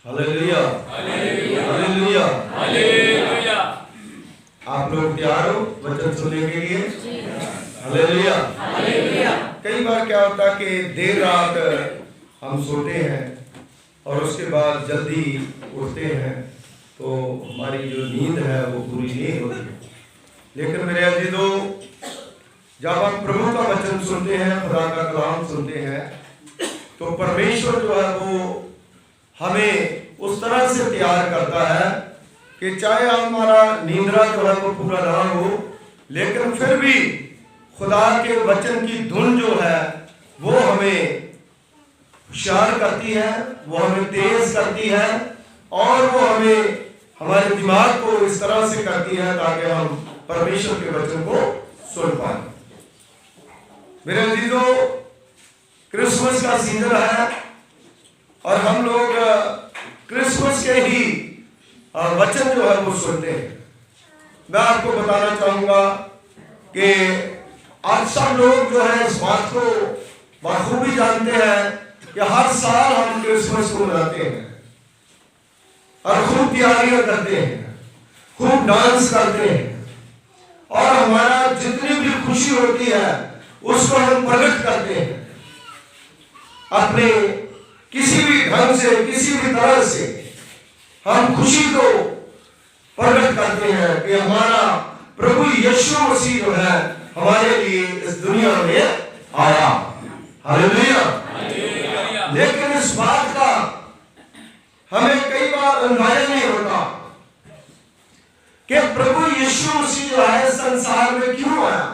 Hallelujah, hallelujah, hallelujah. आप लोग तैयार हो वचन सुनने के लिए? Hallelujah, hallelujah. कई बार क्या होता है कि देर रात हम सोते हैं और उसके बाद जल्दी उठते हैं, तो हमारी जो नींद है वो पूरी नहीं होती। लेकिन मेरे अजीजों, जब हम प्रभु का वचन सुनते हैं, खुदा का कलाम सुनते हैं, तो परमेश्वर जो है वो हमें उस तरह से तैयार करता है कि चाहे हमारा नींदरा जो है वो पूरा ना हो, लेकिन फिर भी खुदा के वचन की धुन जो है वो हमें होशियार करती है, वो हमें तेज करती है और वो हमें हमारे दिमाग को इस तरह से करती है ताकि हम परमेश्वर के वचन को सुन पाए। मेरे अजीजों, क्रिसमस का सीजन है और हम लोग क्रिसमस के ही वचन जो है वो सुनते हैं। मैं आपको बताना चाहूंगा कि आज सब लोग जो है इस बात को बखूबी जानते हैं कि हर साल हम क्रिसमस को मनाते हैं और खूब तैयारियां करते हैं, खूब डांस करते हैं और हमारा जितनी भी खुशी होती है उसको हम प्रकट करते हैं अपने किसी भी ढंग से, किसी भी तरह से हम खुशी को प्रकट करते हैं कि हमारा प्रभु यीशु मसीह जो है हमारे लिए इस दुनिया में आया। हालेलुया। लेकिन इस बात का हमें कई बार अंदाजा नहीं होता कि प्रभु यीशु मसीह जो है संसार में क्यों आया।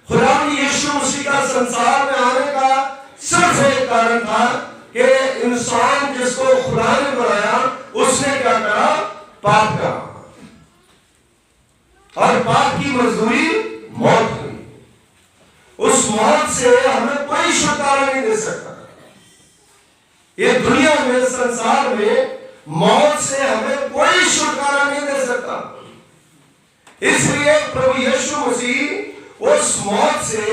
खुदा यीशु मसीह का संसार में आने का सिर्फ एक कारण था कि इंसान जिसको खुदा ने बनाया उसने क्या करा? पाप करा और पाप की मजदूरी मौत हुई। उस मौत से हमें कोई छुटकारा नहीं दे सकता। ये दुनिया में, संसार में मौत से हमें कोई छुटकारा नहीं दे सकता। इसलिए प्रभु यीशु मसीह उस मौत से,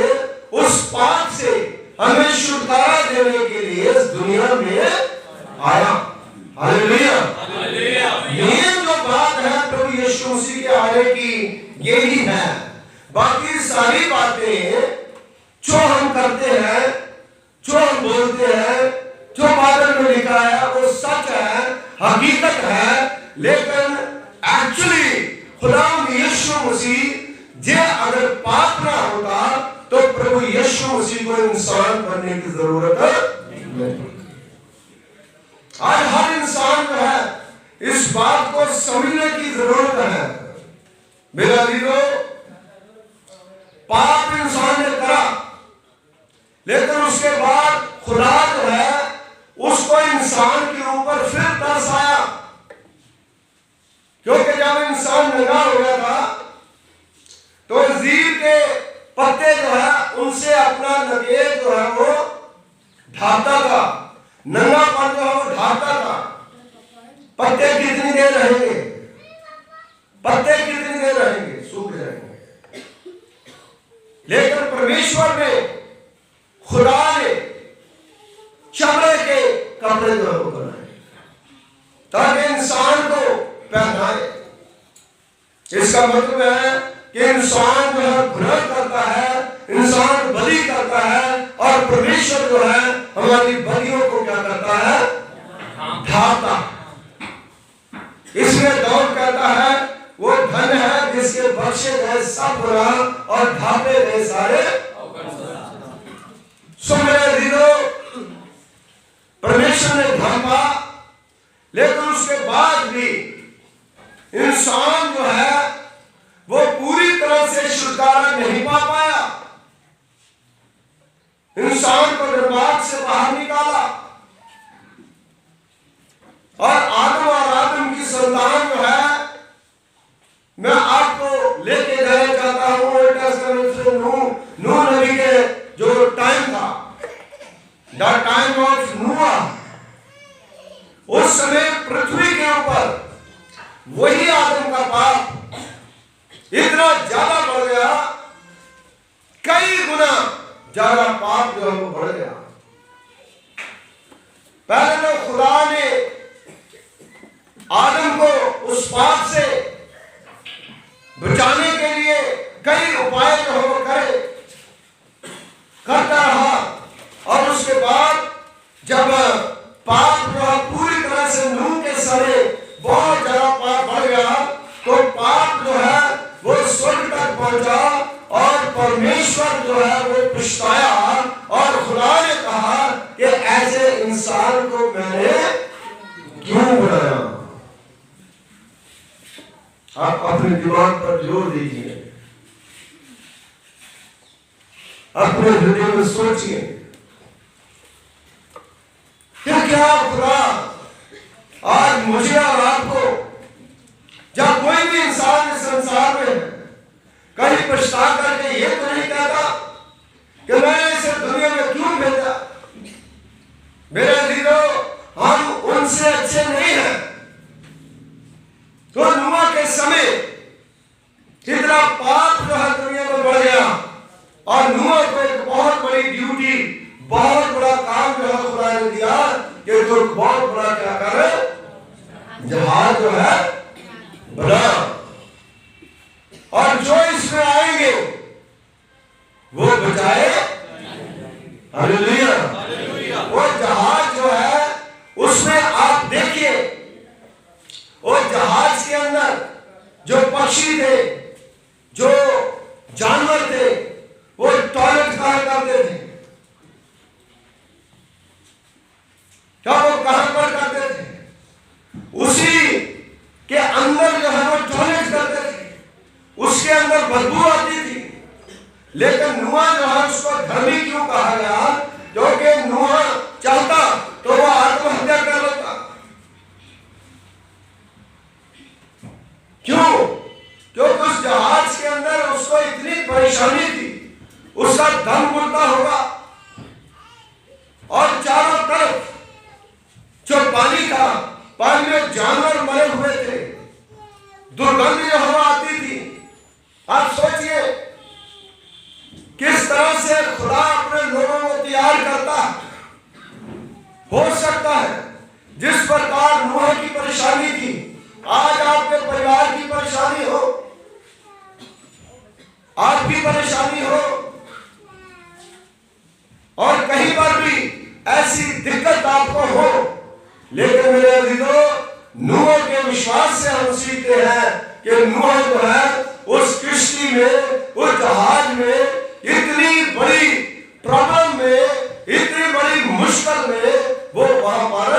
उस पाप से हमें छुटकारा देने के लिए इस दुनिया में आया। हालेलुया। मेन जो बात है प्रभु यीशु मसीह के आने की यही है। बाकी सारी बातें जो हम करते हैं, जो हम बोलते हैं, जो बाइबल में लिखा है वो सच है, हकीकत है। लेकिन एक्चुअली खुदा यीशु मसीह जे अगर पाप ना होता तो प्रभु यीशु मसीह को इंसान बनने की जरूरत नहीं। आज हर इंसान जो है इस बात को समझने की जरूरत है। मेरा वीरों, पाप इंसान ने करा, लेकिन उसके बाद खुदा जो है उसको इंसान के ऊपर फिर तरस आया, क्योंकि जब इंसान नंगा हो गया था तो जीव के पत्ते जो है उनसे अपना नकेल जो है वो ढांकता था, नंगापन जो है वो ढांकता था। पत्ते कितनी देर रहेंगे? पत्ते कितनी देर रहेंगे? सूख जाएंगे। लेकिन परमेश्वर ने, खुदा ने चमड़े के कपड़े जो है बनाए ताकि इंसान को पहनाए। इसका मतलब है कि इंसान जो है गुनाह करता है, इंसान बलि करता है और परमेश्वर जो है हमारी बलियों को क्या करता है? ढांकता। इसलिए दाऊद कहता है वो धन है जिसके बख्शे गए सब गुनाह और ढांपे गए सारे। सुन मेरे दीदों, परमेश्वर ने ढांपा, लेकिन उसके बाद भी इंसान जो है वो पूरी तरह से छुटकारा नहीं पा पाया। इंसान को निर्वाक से बाहर निकाला और आदम की संतान जो है, मैं आपको लेके जाना चाहता हूं ओल्ड टेस्टामेंट से नूह नबी के जो टाइम था, द टाइम ऑफ नूह। उस समय पृथ्वी के ऊपर वही आदम का पाप इतना ज्यादा बढ़ गया, कई गुना ज्यादा पाप जो है वो बढ़ गया। पहले लोग उस पाप से बचाने के लिए कई उपाय जो है वो करता रहा। और उसके बाद जब पाप जो है पूरी तरह से नूह के समय बहुत ज्यादा पाप बढ़ गया, तो पाप जो है वो स्वर्ग तक पहुंचा और परमेश्वर जो है वो पछताया और खुदा ने कहा कि ऐसे इंसान को मैंने क्यों बनाया। आप अपने दिमाग पर जोर दीजिए, अपने हृदय में सोचिए कि क्या खुदा आज मुझे और आपको, जब कोई भी इंसान इस संसार में कहीं पछता करके ये तो नहीं कहता कि मैंने इसे दुनिया में क्यों भेजा। मेरे अजीजों, हम उनसे अच्छे नहीं हैं। तो नूह के समय इतना पाप जो है दुनिया में बढ़ गया और नूह को एक बहुत बड़ी ड्यूटी, बहुत बड़ा काम जो है खुदा ने दिया कि तो बहुत बड़ा क्या करे, जहाज जो है बना, और जो इसमें आएंगे वो बचाए। हालेलुया। वो जहाज जो है उसमें आप देखिए, वो जहाज के अंदर जो पक्षी थे, जो जानवर थे, वो टॉयलेट कहा करते थे। क्या वो कहां पर करते थे? उसी के अंदर जो है वो टॉयलेट करते थे। उसके अंदर बदबू आती थी। लेकिन नूह जो है उसको धर्मी क्यों कहा गया? क्योंकि नूह चाहता तो वो आत्महत्या कर लेता। क्यों? क्योंकि उस जहाज के अंदर उसको इतनी परेशानी थी, उसका दम घुलता होगा और चारों तरफ जो पानी था, पानी में जानवर मरे हुए थे, दुर्गंध जो हवा आती थी। आप सोचिए किस तरह से खुदा अपने लोगों को तैयार करता है। हो सकता है जिस प्रकार नूह की परेशानी थी, आज आपके परिवार की परेशानी हो, आपकी परेशानी हो, और कहीं पर भी ऐसी दिक्कत आपको हो। लेकिन मेरे अजीजों, नूह के विश्वास से हम सीखते हैं कि नूह जो है उस किश्ती में, उस जहाज में, इतनी बड़ी प्रॉब्लम में, इतनी बड़ी मुश्किल में वो वहां पर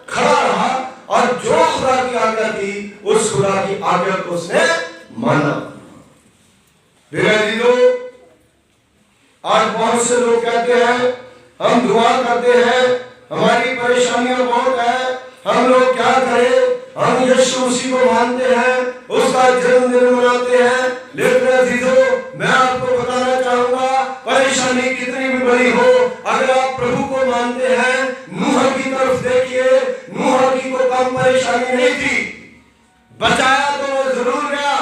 खड़ा रहा और जो खुदा की आज्ञा थी उस खुदा की आज्ञा को उसने माना। मेरे अजीजों, आज बहुत से लोग कहते हैं हम दुआ करते हैं, हमारी परेशानियां बहुत है, हम लोग क्या करें, हम यीशु मसीह को मानते हैं, उसका जन्मदिन मनाते हैं। लेकिन अजीजों, मैं आपको बताना चाहूंगा, परेशानी कितनी भी बड़ी हो, अगर आप प्रभु को मानते हैं, नूह की तरफ देखिए, नूह की को कम परेशानी नहीं थी। बचाया तो वो जरूर गया,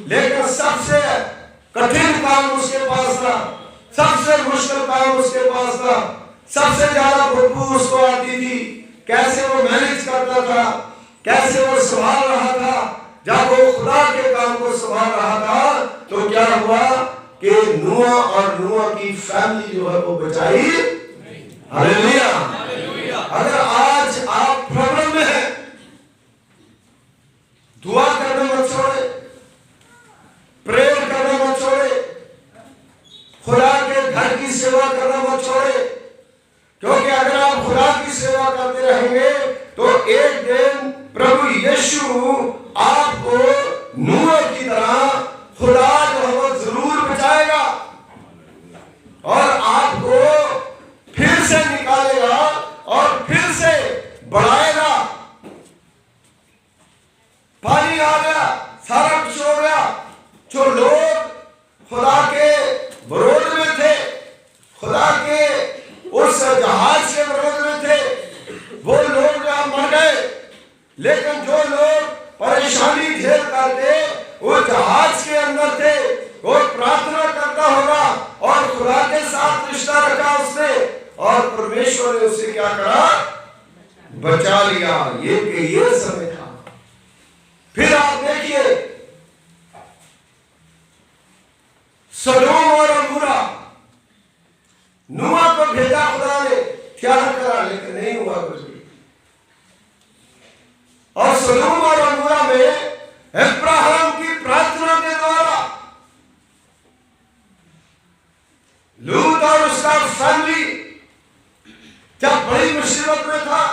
लेकिन सबसे कठिन काम उसके पास था, सबसे मुश्किल काम उसके पास था, सबसे ज्यादा बदबू उसको आती थी। कैसे वो मैनेज करता था, कैसे वो संभाल रहा था। जब वो खुदा के काम को संभाल रहा था तो क्या हुआ कि नूह और नूह की फैमिली जो है वो बचाई। हालेलुया। अगर आज आप प्रॉब्लम में हैं, दुआ करना मत छोड़े, प्रेयर करना मत छोड़े, खुदा के घर की सेवा करना मत छोड़े। क्योंकि अगर आप खुदा की सेवा करते रहेंगे तो एक दिन प्रभु यीशु आपको नूह की तरह खुदा जो है वो जरूर बचाएगा और आपको फिर से निकालेगा और फिर से बढ़ाएगा। पानी आ गया, सारा कुछ हो गया, जो लोग खुदा के विरोध में थे, खुदा के उस जहाज के विरोध में थे, वो लोग मर गए। लेकिन जो लोग परेशानी झेल करते वो जहाज के अंदर थे, वो प्रार्थना करता होगा और खुदा के साथ रिश्ता रखा उसने, और परमेश्वर ने उसे क्या करा, बचा लिया। ये समय था फिर आप देखिए सदोम और अमोरा, नूह को भेजा खुदा ने, त्याग करा, लेकिन नहीं हुआ कुछ भी। और सदोम और अमोरा में अब्राहम की प्रार्थना के द्वारा लूत और उसका फैमिली जब बड़ी मुसीबत में था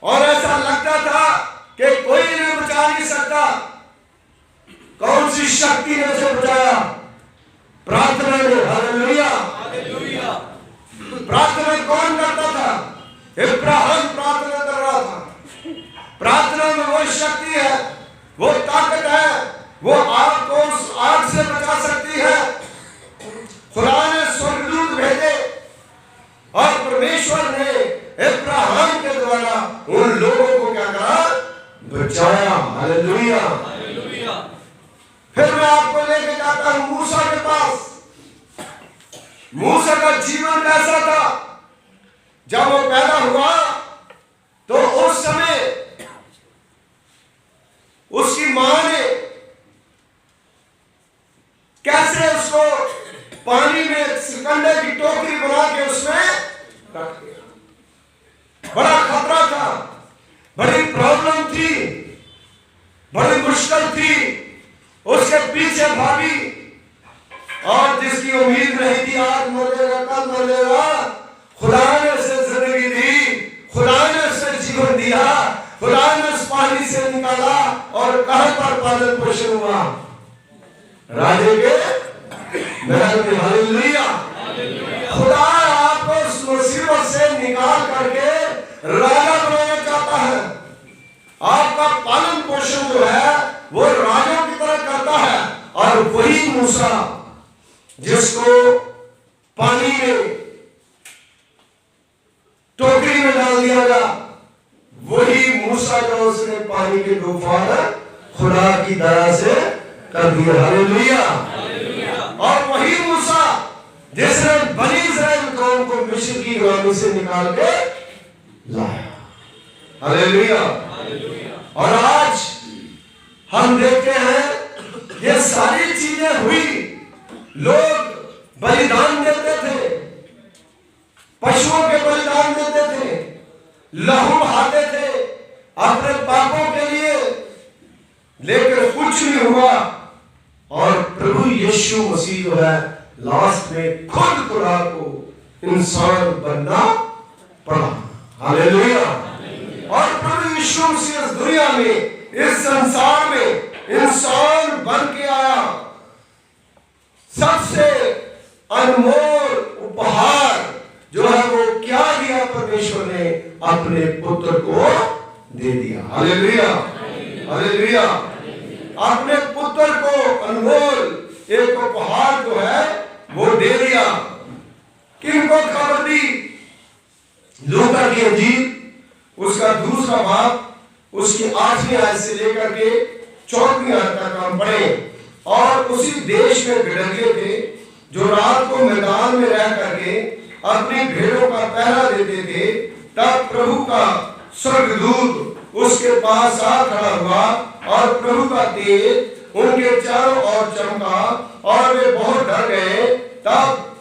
और ऐसा लगता था कि कोई इन्हें बचा नहीं सकता, कौन सी शक्ति ने उसे बचाया? प्रार्थना ने। हालेलुया। प्रार्थना कौन करता था? अब्राहम प्रार्थना कर रहा था। प्रार्थना में वो शक्ति है, वो ताकत है, वो आग को उस आग से बचा सकती है। खुदा ने स्वर्गदूत भेजे और परमेश्वर ने अब्राहम के द्वारा उन लोगों को क्या करा? बचाया। हालेलुया। फिर मैं आपको लेके जाता हूं मूसा के पास। मूसा का जीवन कैसा था? जब वो पैदा हुआ तो उस समय उसकी मां ने कैसे उसको पानी में सिकंदे की टोकरी बना के उसमें रख दिया। बड़ा खतरा था, बड़ी प्रॉब्लम थी, बड़ी मुश्किल थी। उसके पीछे भागी और जिसकी उम्मीद नहीं थी आज मरेगा कल मरेगा, खुदा ने उसे जिंदगी दी, खुदा ने उसे जीवन दिया, खुदा ने उस पानी से निकाला और कहां पर पालन पोषण हुआ? राजे के महल में। हालेलुया। खुदा आपको उस मुसीबत से निकाल करके राजा बनाना चाहता है। आपका पालन पोषण जो है वो राजा की तरह करता है। और वही मूसा जिसको पानी में टोकरी में डाल दिया गया, वही मूसा जो उसने पानी के तूफान खुदा की दया से कर दिया। हालेलुया। और वही मूसा जिसने बनी इस्राएल कौम को मिस्र की गुलामी से निकाल के लाया। हालेलुया। और आज हम देखते हैं ये सारी चीजें हुई। लोग बलिदान देते थे, पशुओं के बलिदान देते थे, लहू बहाते थे अपने पापों के लिए, लेकिन कुछ नहीं हुआ। और प्रभु यीशु मसीह जो है लास्ट में खुद खुदा को इंसान बनना पड़ा। हालेलुया। और प्रभु यीशु मसीह इस दुनिया में, इस संसार में इंसान बन के आया। सबसे अनमोल उपहार जो है वो क्या दिया? परमेश्वर ने अपने पुत्र को दे दिया। हालेलुया। हालेलुया। अपने पुत्र को अनमोल एक उपहार जो है वो दे दिया। किनको खबर दी? लूका की इंजील उसका दूसरा बाब उसकी 8वीं आयत से लेकर के 4वीं आयत तक हम पढ़े। और उसी देश में भिड़ंगे थे जो रात को मैदान में रह करके अपनी भेड़ों का पहरा देते थे। तब प्रभु का स्वर्गदूत उसके पास आ खड़ा हुआ और प्रभु का तेज उनके चारों ओर चमका और वे बहुत डर गए। तब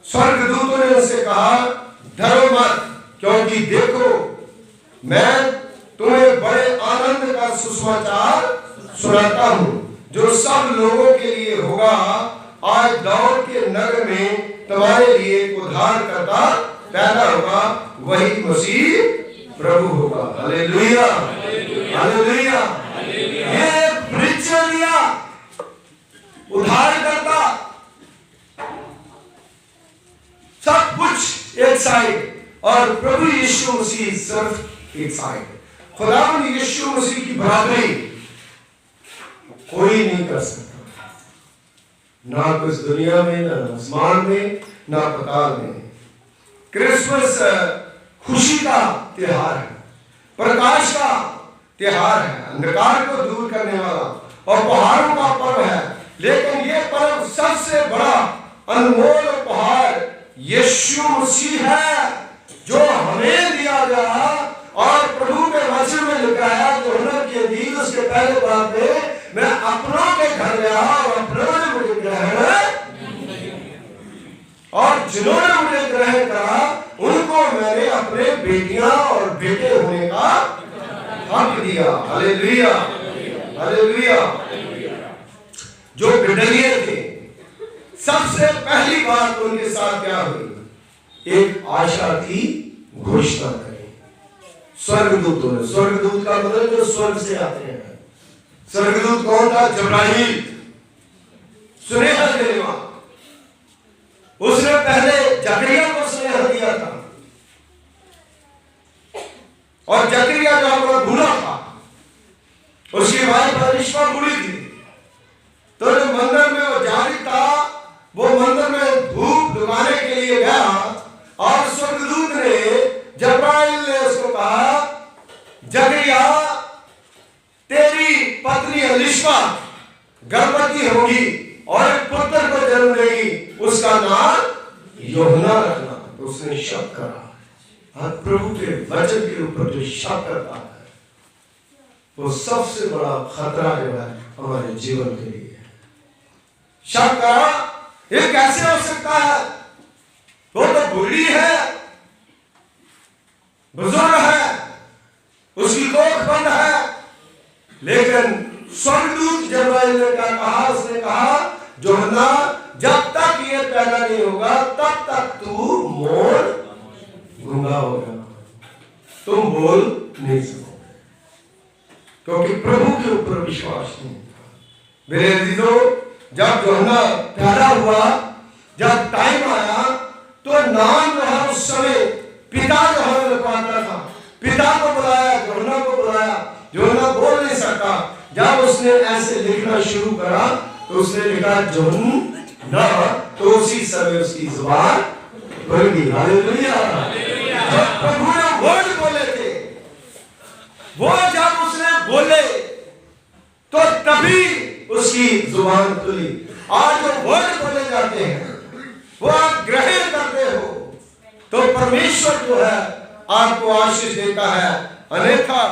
स्वर्गदूतों ने उनसे कहा, डरो मत, क्योंकि देखो मैं तुम्हें बड़े आनंद का सुसमाचार सुनाता हूं जो सब लोगों के लिए होगा। आज दाऊद के नगर में तुम्हारे लिए एक उद्धारकर्ता पैदा होगा, वही मसीह प्रभु होगा। हालेलुया। हालेलुया। ये परिचय दिया उद्धारकर्ता। सब कुछ एक साइड और प्रभु यीशु मसीह सिर्फ एक साइड। खुदावंद यीशु मसीह की बराबरी कोई नहीं कर सकता, ना कुछ दुनिया में, ना आसमान में, ना पाताल में। क्रिसमस खुशी का त्योहार है, प्रकाश का त्योहार है, अंधकार को दूर करने वाला और उपहारों का पर्व है। लेकिन ये पर्व सबसे बड़ा अनमोल उपहार यीशु मसीह है जो हमें दिया गया। और प्रभु के वचन में लिखा है यूहन्ना की इंजील उसके पहले बात में, मैं अपनों के घर गया और अपनों ने मुझे ग्रहण, और जिन्होंने मुझे ग्रहण करा उनको मैंने अपने बेटियां और बेटे होने का हक दिया। Hallelujah, hallelujah. जो बिडलिए थे, सबसे पहली बात उनके साथ क्या हुई? एक आशा की घोषणा करी। स्वर्गदूतों ने, स्वर्गदूत का मतलब जो स्वर्ग से आते हैं। स्वर्गदूत कौन था? जब्राईल, सुनेहा देने वाला। उसने पहले जकरिया को स्नेह दिया था, और जकरिया जो हमारा बूढ़ा था, उसकी वाइफ अलिशबा बूढ़ी थी। तो जो मंदिर में वो जारी था, वो मंदिर में धूप लगाने के लिए गया, और स्वर्गदूत ने, जब्राईल ने उसको कहा, जकरिया तेरी पत्नी अलिशबा गर्भवती होगी और एक पुत्र को जन्म देगी, उसका नाम यूहन्ना रखना। तो उसने शक करा। प्रभु के वचन के ऊपर जो शक करता है, वो सबसे बड़ा खतरा जो है हमारे जीवन के लिए। शक करा, ये कैसे हो सकता है? वो तो बूढ़ी है, बुजुर्ग है, उसकी कोख बंद है। लेकिन स्वर्गदूत जब्राईल ने क्या कहा? उसने कहा, यूहन्ना जब तक ये पैदा नहीं होगा तब तक तू गूंगा होगा, तुम बोल नहीं सकोगे, क्योंकि प्रभु के ऊपर विश्वास नहीं था। मेरे अजीजों, जब यूहन्ना पैदा हुआ, जब टाइम आया, तो नाम जो है उस समय पिता जो है लिखवाता था। पिता को बुलाया, यूहन्ना को बुलाया, यूहन्ना बोल नहीं सकता। जब उसने ऐसे लिखना शुरू करा तो उसने लिखा यूहन्ना, तो उसी समय उसकी जुबान खुल गई। हालेलुया। प्रभु ने वर्ड बोले थे, वो जब उसने बोले तो तभी उसकी जुबान खुली। आज जो वर्ड बोले जाते हैं वो आप ग्रहण करते हो तो परमेश्वर जो है आपको आशीष देता है। अन्यथा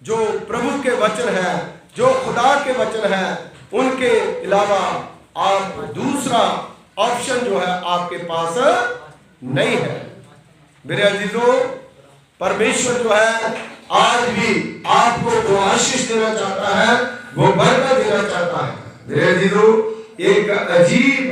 जो प्रभु के वचन है, जो खुदा के वचन है, उनके अलावा आप दूसरा ऑप्शन जो है आपके पास नहीं है। मेरे अजीजों, परमेश्वर जो है आज भी आपको वो आशीष देना चाहता है, वो बरकत देना चाहता है। मेरे अजीजों, एक अजीब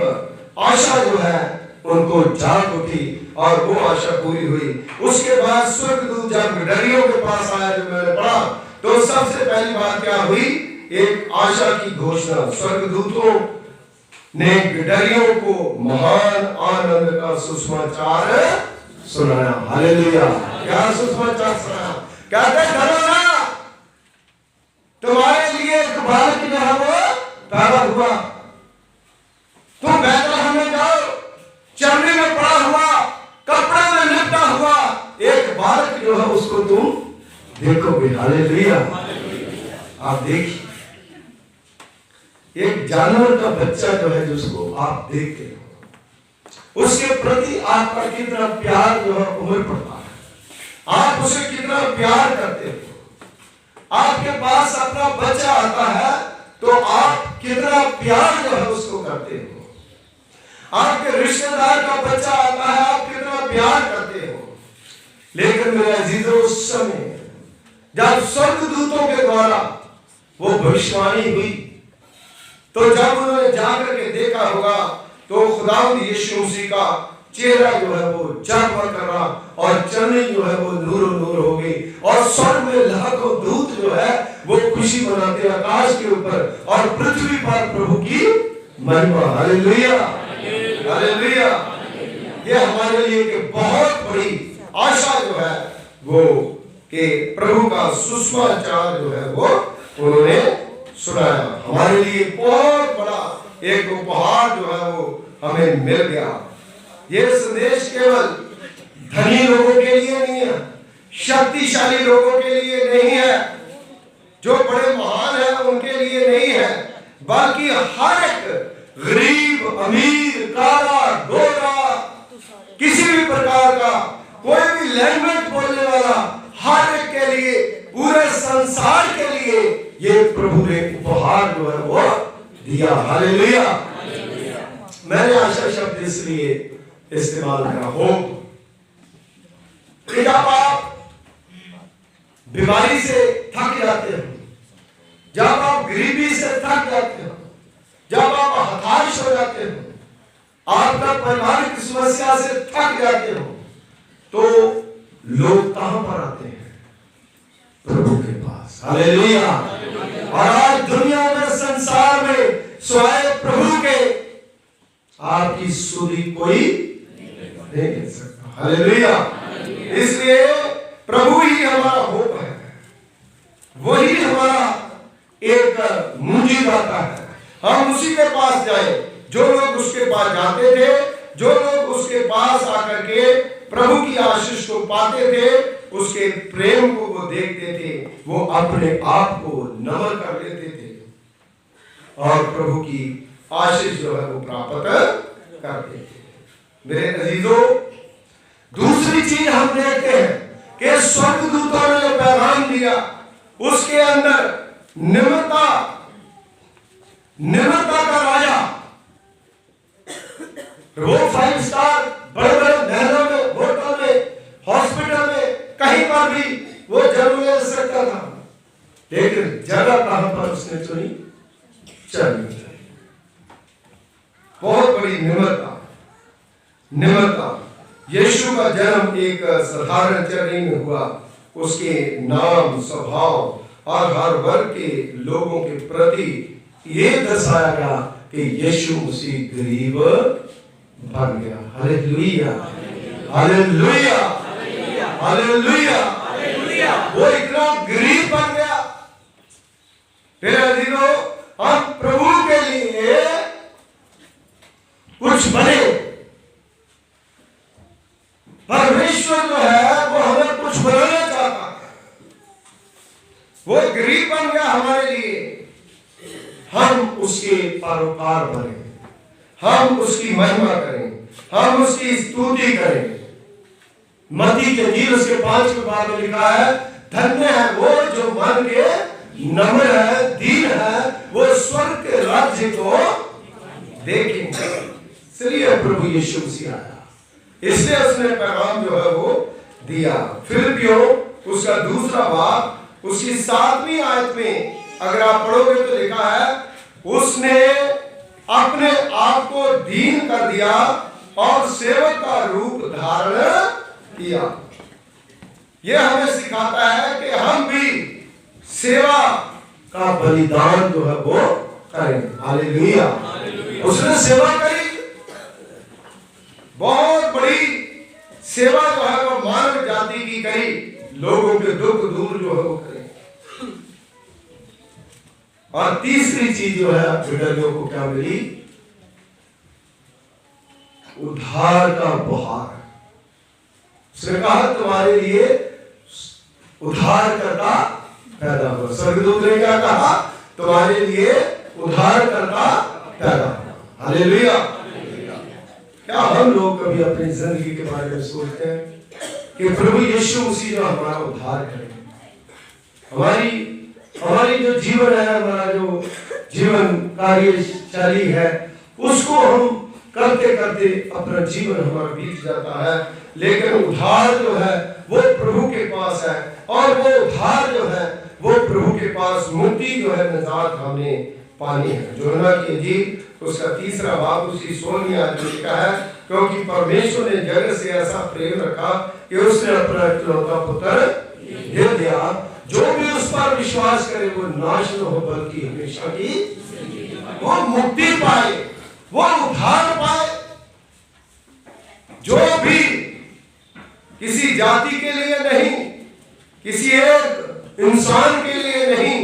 आशा जो है उनको जाग उठी और वो आशा पूरी हुई। उसके बाद स्वर्गदूत जब गिडरियों के पास आया, जो मैंने पढ़ा, तो सबसे पहली बात क्या हुई? एक आशा की घोषणा। स्वर्गदूतों ने गिडरियों को महान आनंद का सुसमाचार सुनाया। हालेलुया। क्या सुसमाचार सुनाया? कहते डरो ना, तुम्हारे लिए एक बालक जो है वो पैदा हुआ। तुम बैतलहम में जाओ, चमड़े में पड़ा हुआ, कपड़े में लिपटा हुआ एक बालक जो है उसको तुम देखोगे। हालेलुया। आप देखिए, एक जानवर का बच्चा जो है जिसको आप देखते हो, उसके प्रति आपका कितना प्यार जो है उमड़ पड़ता है। आप उसे कितना प्यार करते हो। आपके पास अपना बच्चा आता है तो आप कितना प्यार जो है उसको करते हो। आपके रिश्तेदार का बच्चा आता है, आप कितना प्यार करते हो। लेकिन मेरे अजीजों, उस समय जब स्वर्गदूतों के द्वारा वो भविष्यवाणी हुई, तो जब उन्होंने जाकर के देखा होगा तो खुदावंद यीशु मसीह का चेहरा जो है वो जगमग कर रहा, और चंद्र जो है वो नूर नूर हो गई, और स्वर्ग में लाखों दूत जो है वो खुशी मनाते आकाश के ऊपर, और पृथ्वी पर प्रभु की महिमा। Hallelujah, hallelujah. ये हमारे लिए एक बहुत बड़ी आशा जो है वो कि प्रभु का सुसमाचार जो है वो उन्होंने सुनाया। हमारे लिए बहुत बड़ा एक उपहार जो है वो हमें मिल गया। ये संदेश केवल धनी लोगों के लिए नहीं है, शक्तिशाली लोगों के लिए नहीं है, जो बड़े महान हैं उनके लिए नहीं है, बल्कि हर एक गरीब, अमीर, काला, गोरा, किसी भी प्रकार का, कोई भी लैंग्वेज बोलने वाला, हर एक के लिए, पूरे संसार के लिए ये प्रभु ने उपहार जो है वो दिया। हालेलुया। मैंने आशा शब्द इसलिए इस्तेमाल करा हो कि जब आप बीमारी से थक जाते हो, जब आप गरीबी से थक जाते हो, जब आप हताश हो जाते हो, आपका पारिवारिक समस्या से थक जाते हो, तो लोग कहां पर आते हैं? प्रभु के पास। हालेलुया। और आज दुनिया में, संसार में स्वयं प्रभु के आपकी सुधी कोई नहीं कह सकता। हालेलुया। इसलिए प्रभु ही हमारा होप है, वही हमारा एक मुंजीदाता है। हम उसी के पास जाए। जो लोग उसके पास जाते थे, जो लोग उसके पास आकर के प्रभु की आशीष को पाते थे, उसके प्रेम को वो देखते थे, वो अपने आप को नमन कर लेते थे और प्रभु की आशीष जो है वो प्राप्त करते थे। मेरे अजीजों, दूसरी चीज हम देखते हैं कि स्वर्गदूतों ने जो पैगाम दिया, उसके अंदर निम्रता का राजा, वो 5 स्टार बड़े बड़े महलों में, होटल में, हॉस्पिटल में, कहीं पर भी वो जन्म ले सकता था, लेकिन जगह कहां पर उसने चुनी? चरनी। बहुत बड़ी निम्रता। यीशु का जन्म एक साधारण चरनी में हुआ। उसके नाम, स्वभाव और हर वर्ग के लोगों के प्रति ये दर्शाया गया कि यीशु मसीह गरीब बन गया। Hallelujah, hallelujah, hallelujah. वो इतना गरीब बन गया। मेरे अजीजों, हम प्रभु के लिए कुछ बने। परमेश्वर जो है वो हमें कुछ बनाना चाहता है। वो गरीब बन गया हमारे लिए। हम उसके परोपकार बने, हम उसकी महिमा करें, हम उसकी स्तुति करें। मत्ती के इंजील उसके 5 के बाद में लिखा है, धन्य है वो जो मन के नम्र है, दीन है, वो स्वर्ग के राज्य को देखेंगे। इसलिए प्रभु यीशु मसीह आया, इसलिए उसने पैगाम जो है वो दिया। फिलिपियों उसका 2 बाब उसकी 7वीं आयत में अगर आप पढ़ोगे तो लिखा है, उसने अपने आप को दीन कर दिया और सेवक का रूप धारण किया। यह हमें सिखाता है कि हम भी सेवा का बलिदान जो है वो करें। हालेलुया। उसने सेवा करी, बहुत बड़ी सेवा जो है वो मानव जाति की करी, लोगों के दुख दूर जो है वो करें। और तीसरी चीज जो है बिडलियों को क्या मिली? उद्धार का उपहार। उसने कहा तुम्हारे लिए उद्धारकर्ता पैदा हुआ। स्वर्गदूत ने क्या कहा? तुम्हारे लिए उद्धारकर्ता पैदा हुआ। हालेलुया। क्या हम लोग कभी अपनी जिंदगी के बारे में सोचते हैं कि प्रभु यीशु मसीह जो हमारा उद्धार करें? हमारी जो जीवन है, हमारा जो जीवन कार्यशैली है, उसको हम करते करते अपना जीवन हमारा बीत जाता है, लेकिन उद्धार जो है वो प्रभु के पास है। और वो उद्धार जो है वो प्रभु के पास मुक्ति जो है, निजात हमने पानी है। यूहन्ना की इंजील उसका 3 बाब उसकी 16वीं आयत में लिखा है, क्योंकि परमेश्वर ने जगत से ऐसा प्रेम रखा कि उसने अपना इकलौता पुत्र दे दिया, जो भी उस पर विश्वास करे वो नाश न हो बल्कि हमेशा की वो मुक्ति पाए, वो उद्धार पाए। जो भी किसी जाति के लिए नहीं, किसी एक इंसान के लिए नहीं,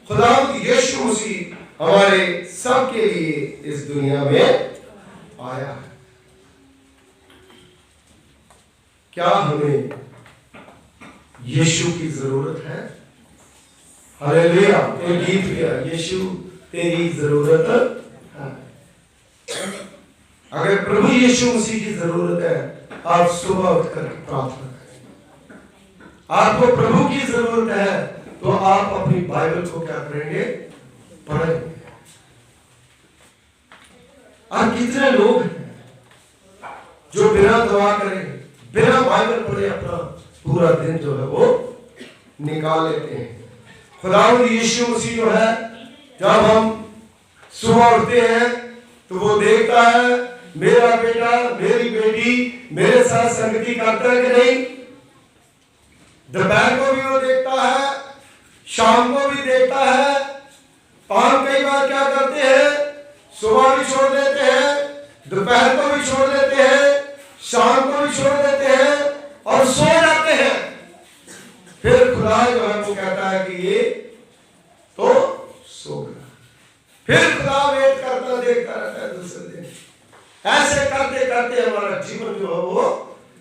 खुदावंद यीशु मसीह हमारे सब के लिए इस दुनिया में आया है। क्या हमें यीशु की जरूरत है? हालेलुया। एक गीत किया, यीशु तेरी जरूरत है। अगर प्रभु यीशु मसीह की जरूरत है, आप सुबह उठकर प्रार्थना करें। आपको प्रभु की जरूरत है तो तो आप अपनी बाइबल को क्या करेंगे? पढ़ेंगे। और कितने लोग हैं जो बिना दुआ करे, बिना बाइबल पढ़े अपना पूरा दिन जो है वो निकाल लेते हैं। खुदावंद यीशु मसीह जो है, जब हम सुबह उठते हैं तो वो देखता है मेरा बेटा मेरी बेटी मेरे साथ संगति करता है कि नहीं। दोपहर को भी वो देखता है, शाम को भी देखता है। हम कई बार क्या करते हैं, सुबह भी छोड़ देते हैं, दोपहर को भी छोड़ देते हैं, शाम को भी छोड़ देते हैं और सो जाते हैं। फिर खुदा जो है वो कहता है कि ये तो सो गया। फिर खुदा वेट करता देखता रहता है दूसरे दिन। ऐसे करते करते हमारा जीवन जो है वो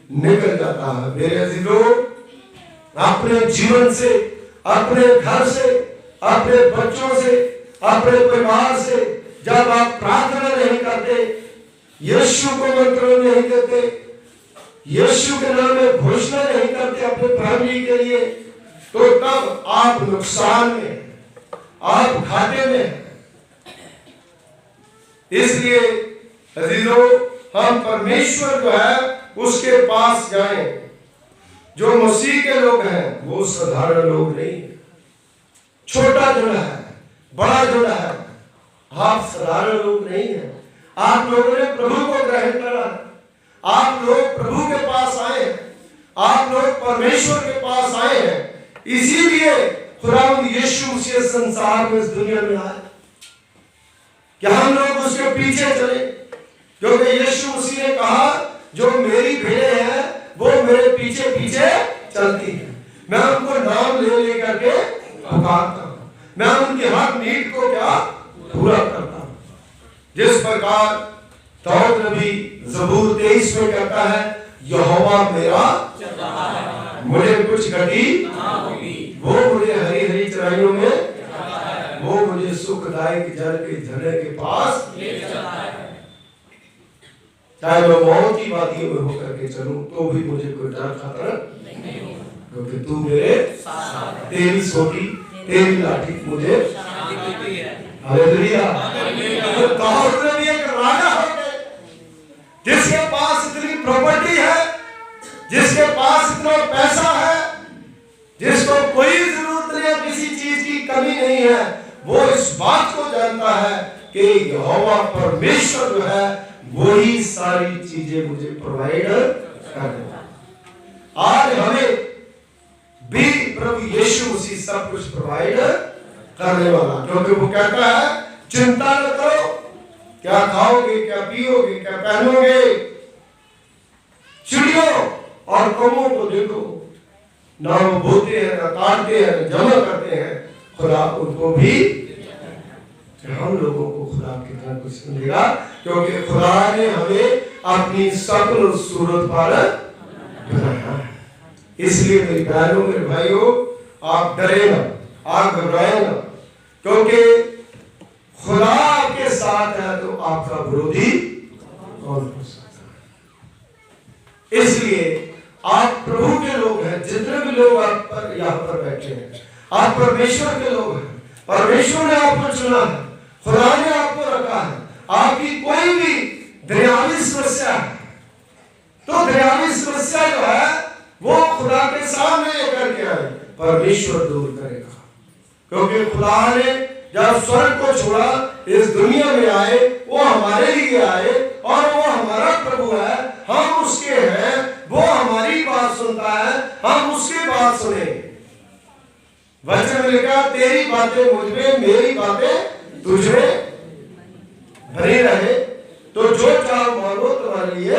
निकल जाता है। मेरे अजीजों, अपने जीवन से, अपने घर से, अपने बच्चों से, अपने परिवार से जब आप प्रार्थना नहीं करते, यीशु को मंत्र नहीं देते, यीशु के नाम में घोषणा नहीं करते अपने फैमिली के लिए, तो तब आप नुकसान में, आप घाटे में। इसलिए अजीजों, हम परमेश्वर जो है उसके पास जाएं। जो मसीह के लोग हैं वो साधारण लोग नहीं है। छोटा जुड़ा है, बड़ा जुड़ा है, आप साधारण लोग नहीं है। आप लोगों ने प्रभु को ग्रहण करा, आप लोग प्रभु के पास आए हैं, आप लोग परमेश्वर के पास आए हैं। इसीलिए खुदावंद यीशु मसीह संसार में, इस दुनिया में आए कि हम लोग उसके पीछे चले। क्योंकि यीशु मसीह ने कहा जो मेरी भेड़ें हैं वो मेरे पीछे पीछे चलती है, मैं उनको नाम ले लेकर के पुकारता हूं, मैं उनकी हर नीड को क्या पूरा करता हूं। जिस प्रकार दाऊद नबी ज़बूर 23 में कहता है, यहोवा मेरा मुझे कुछ घटी वो मुझे हरी हरी चराइयों में, वो मुझे सुखदायक जल के झरने के पास ले जाता है। चाहे मैं मौत की वादियों में होकर के चलूं तो भी मुझे कोई डर खतरा नहीं होगा, क्योंकि तू मेरे साथ, तेरी सोटी तेरी लाठी मुझे शांति देती है। हालेलुया। तो दाऊद नबी एक राजा हो गए, जिसके पास इतनी प्रॉपर्टी है, जिसके पास इतना पैसा है, जिसको कोई जरूरत नहीं है, किसी चीज की कमी नहीं है। वो इस बात को जानता है कि यहोवा परमेश्वर जो है वही सारी चीजें मुझे प्रोवाइड कर देता है। आज हमें भी प्रभु यीशु मसीह सब कुछ प्रोवाइड करने वाला, क्योंकि वो कहता है चिंता न करो, क्या खाओगे, क्या पियोगे, क्या पहनोगे। चिड़ियों और कौमों को देखो, ना वो बोते हैं, ना काटते हैं, ना जमा करते हैं, खुदा उनको भी। हम लोगों को खुदा कितना कुछ मिलेगा, क्योंकि खुदा ने हमें अपनी सकल सूरत पर बनाया है। इसलिए मेरी बहनों, मेरे भाइयों, आप डरे ना, आप घबराए ना, क्योंकि खुदा आपके साथ है तो आपका विरोधी कौन हो सकता है। इसलिए आप प्रभु के लोग हैं। जितने भी लोग आप पर यहाँ पर बैठे हैं, आप परमेश्वर के लोग हैं। परमेश्वर ने आपको चुना है, खुदा ने आपको रखा है। आपकी कोई भी दुनियावी समस्या है तो दुनियावी समस्या जो है वो खुदा के सामने लेकर के आए, परमेश्वर दूर करेगा। क्योंकि खुदा ने जब स्वर्ग को छोड़ा, इस दुनिया में आए, वो हमारे लिए आए और वो हमारा प्रभु है, हम उसके हैं, वो हमारी बात सुनता है, हम उसकी बात सुनेंगे। वचन में लिखा, तेरी बातें मुझ में, मेरी बातें तुझमें भरी रहे, तो जो चाहो मांगो तुम्हारे लिए।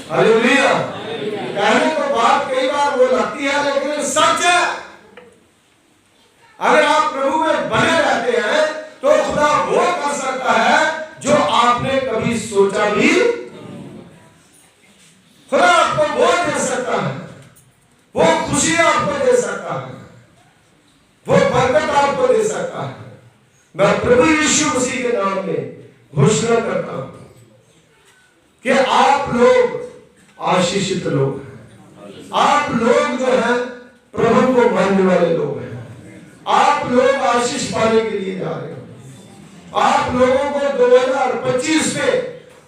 हालेलुया। कहने को बात कई बार वो लगती है, लेकिन सच है। अगर आप प्रभु में बने रहते हैं तो खुदा वो कर सकता है जो आपने कभी सोचा भी। खुदा आपको वो दे सकता है, वो खुशी आपको दे सकता है, वो बरकत आपको दे सकता है। मैं प्रभु यीशु मसीह के नाम में घोषणा करता हूं कि आप लोग आशीषित लोग हैं। आप लोग जो हैं प्रभु को मानने वाले लोग हैं। आप लोग आशीष पाने के लिए जा रहे हो। आप लोगों को 2025 में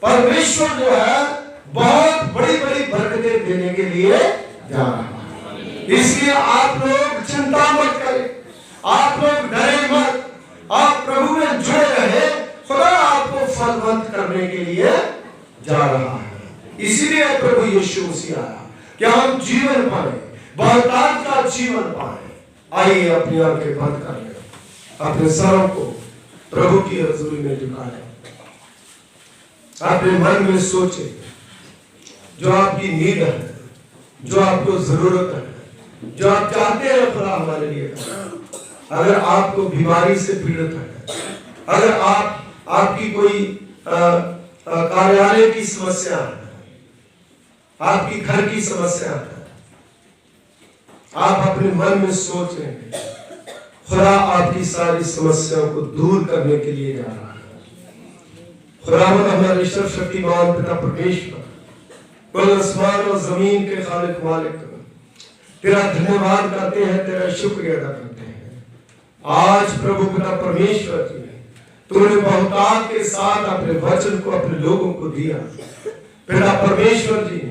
परमेश्वर जो है बहुत बड़ी बड़ी बरकतें देने के लिए जा रहा है। इसलिए आप लोग चिंता मत करें, आप लोग डरे मत, आप प्रभु में जुड़े रहे। खुदा आपको फलवंत करने के लिए जा रहा है। इसीलिए प्रभु यीशु मसीह आया कि हम जीवन पाए, बहुतायत का जीवन पाए। आइए अपनी आंखें बंद कर लें, अपने सरों को प्रभु की हजूरी में झुका लें, अपने मन में सोचे जो आपकी नीड है, जो आपको जरूरत है, जो आप चाहते हैं खुदा हमारे लिए करें। अगर आपको बीमारी से पीड़ित है, अगर आपकी कोई कार्यालय की समस्या है, आपकी घर की समस्या है, आप अपने मन में सोच रहे हैं खुदा आपकी सारी समस्याओं को दूर करने के लिए जा रहा है। खुदावंद हमारे सर्वशक्तिमान पिता परमेश्वर, कुल आसमान और जमीन के खालिक मालिक, तेरा धन्यवाद करते हैं, तेरा शुक्रिया अदा करते हैं। आज प्रभु पिता परमेश्वर जी, तूने बहुतायत के साथ अपने वचन को अपने लोगों को दिया। पिता परमेश्वर जी,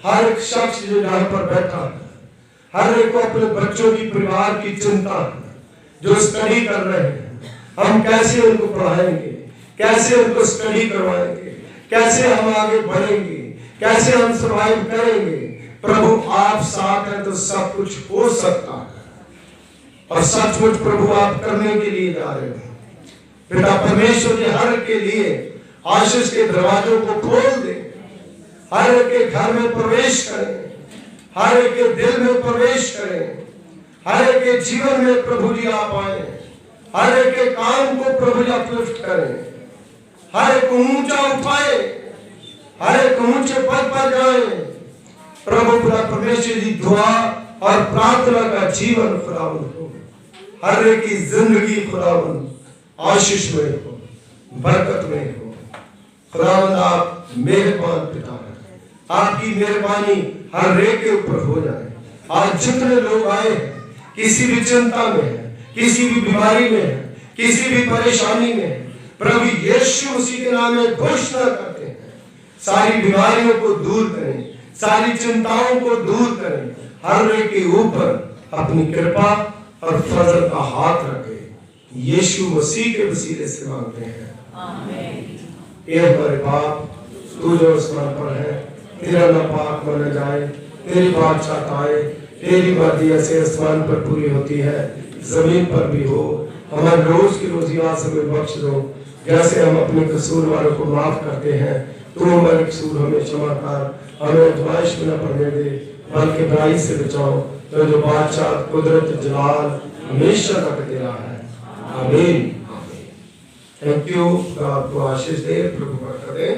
हर एक शख्स जो यहाँ पर बैठा है, हर एक को अपने बच्चों की परिवार की चिंता है, जो स्टडी कर रहे हैं, हम कैसे उनको पढ़ाएंगे, कैसे उनको स्टडी करवाएंगे, कैसे हम आगे बढ़ेंगे, कैसे हम सर्वाइव करेंगे। प्रभु आप साथ हैं तो सब कुछ हो सकता है, और सचमुच प्रभु आप करने के लिए जा रहे हैं। पिता परमेश्वर जी, हर के लिए आशीष के दरवाजों को खोल दे, हर एक के घर में प्रवेश करें, हर एक के दिल में प्रवेश करें, हर एक के जीवन में प्रभु जी आप आए, हर एक के काम को प्रभु जी अपलिफ्ट करें, हर एक ऊंचा उठाए, हर एक ऊंचे पद पर जाए। प्रभु खुदा परमेश्वर जी, दुआ और प्रार्थना का जीवन खुदावंद हो, हर एक की जिंदगी खुदावंद आशीष में हो, बरकत में हो। खुदावंद आप मेहरबान पिता हैं, आपकी मेहरबानी हर एक के ऊपर हो जाए। आज जितने लोग आए हैं, किसी भी चिंता में है, किसी भी बीमारी में है, किसी भी परेशानी में है, प्रभु यीशु मसीह के नाम में घोषणा करते हैं, सारी बीमारियों को दूर करें, सारी चिंताओं को दूर करें, हर एक के ऊपर अपनी कृपा और फजल का हाथ रखें। यीशु मसीह के वसीले से मांगते हैं, आमीन। ये हमारे बाप, तू जो आसमान पर है, तेरा नाम पाक माना जाए, तेरी बादशाहत आए, तेरी मर्जी ऐसे आसमान पर पूरी होती है, जमीन पर भी हो। हमारे रोज की रोजी आज हमें बख्श दो, जैसे हम अपने कसूर वालों को माफ करते हैं, तू हमारे कसूर हमें क्षमा कर, हमें आजमाइश में न पड़ने दे, बल्कि बुराई से बचाओ। तो जो बादशाह, कुदरत, जलाल हमेशा तक तेरा है, आमीन। Thank you. आपको आशीष दे, प्रभु बरकत दे।